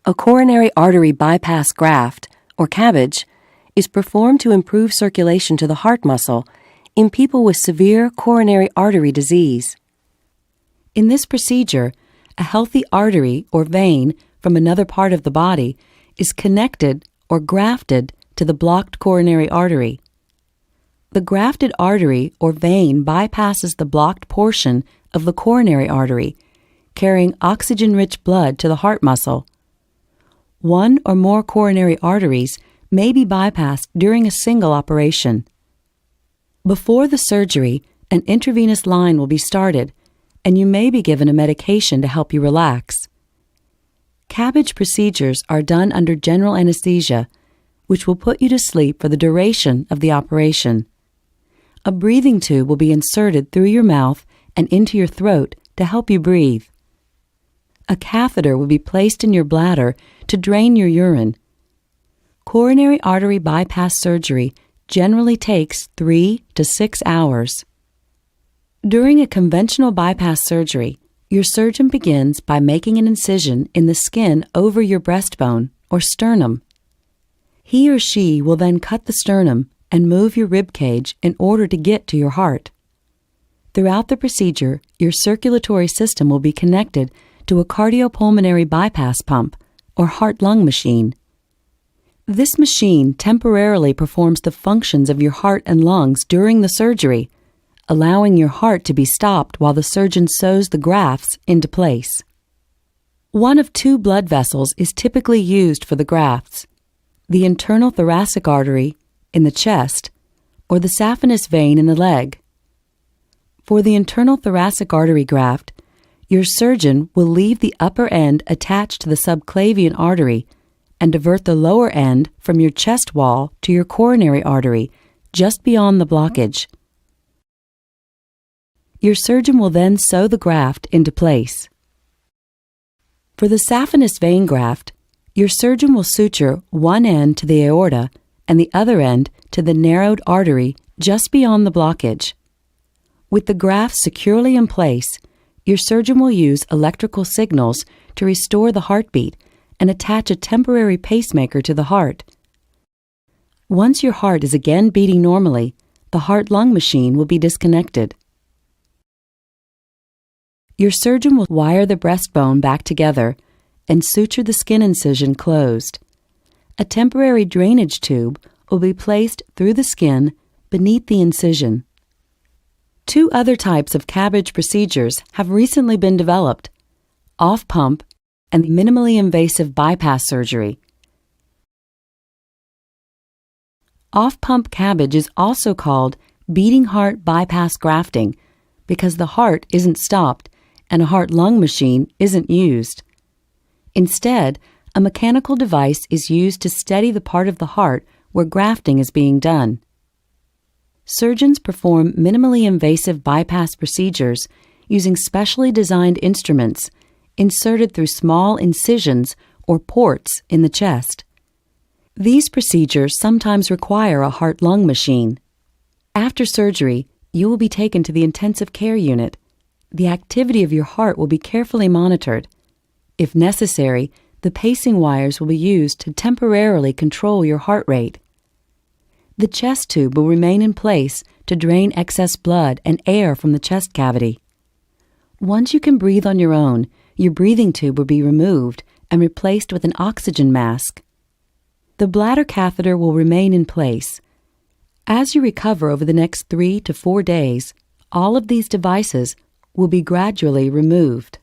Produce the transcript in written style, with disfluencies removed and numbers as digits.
A coronary artery bypass graft, or CABG, is performed to improve circulation to the heart muscle in people with severe coronary artery disease. In this procedure, a healthy artery or vein from another part of the body is connected or grafted to the blocked coronary artery. The grafted artery or vein bypasses the blocked portion of the coronary artery, carrying oxygen-rich blood to the heart muscle. One or more coronary arteries may be bypassed during a single operation. Before the surgery, an intravenous line will be started, and you may be given a medication to help you relax. CABG procedures are done under general anesthesia, which will put you to sleep for the duration of the operation. A breathing tube will be inserted through your mouth and into your throat to help you breathe. A catheter will be placed in your bladder to drain your urine. Coronary artery bypass surgery generally takes 3 to 6 hours. During a conventional bypass surgery, your surgeon begins by making an incision in the skin over your breastbone or sternum. He or she will then cut the sternum and move your rib cage in order to get to your heart. Throughout the procedure, your circulatory system will be connected to a cardiopulmonary bypass pump or heart-lung machine. This machine temporarily performs the functions of your heart and lungs during the surgery, allowing your heart to be stopped while the surgeon sews the grafts into place. One of 2 blood vessels is typically used for the grafts: the internal thoracic artery in the chest or the saphenous vein in the leg. For the internal thoracic artery graft, your surgeon will leave the upper end attached to the subclavian artery and divert the lower end from your chest wall to your coronary artery just beyond the blockage. Your surgeon will then sew the graft into place. For the saphenous vein graft, your surgeon will suture one end to the aorta and the other end to the narrowed artery just beyond the blockage. With the graft securely in place, your surgeon will use electrical signals to restore the heartbeat and attach a temporary pacemaker to the heart. Once your heart is again beating normally, the heart-lung machine will be disconnected. Your surgeon will wire the breastbone back together and suture the skin incision closed. A temporary drainage tube will be placed through the skin beneath the incision. 2 other types of CABG procedures have recently been developed: off-pump and minimally invasive bypass surgery. Off-pump CABG is also called beating heart bypass grafting because the heart isn't stopped and a heart-lung machine isn't used. Instead, a mechanical device is used to steady the part of the heart where grafting is being done. Surgeons perform minimally invasive bypass procedures using specially designed instruments inserted through small incisions or ports in the chest. These procedures sometimes require a heart-lung machine. After surgery, you will be taken to the intensive care unit. The activity of your heart will be carefully monitored. If necessary, the pacing wires will be used to temporarily control your heart rate. The chest tube will remain in place to drain excess blood and air from the chest cavity. Once you can breathe on your own, your breathing tube will be removed and replaced with an oxygen mask. The bladder catheter will remain in place. As you recover over the next 3 to 4 days, all of these devices will be gradually removed.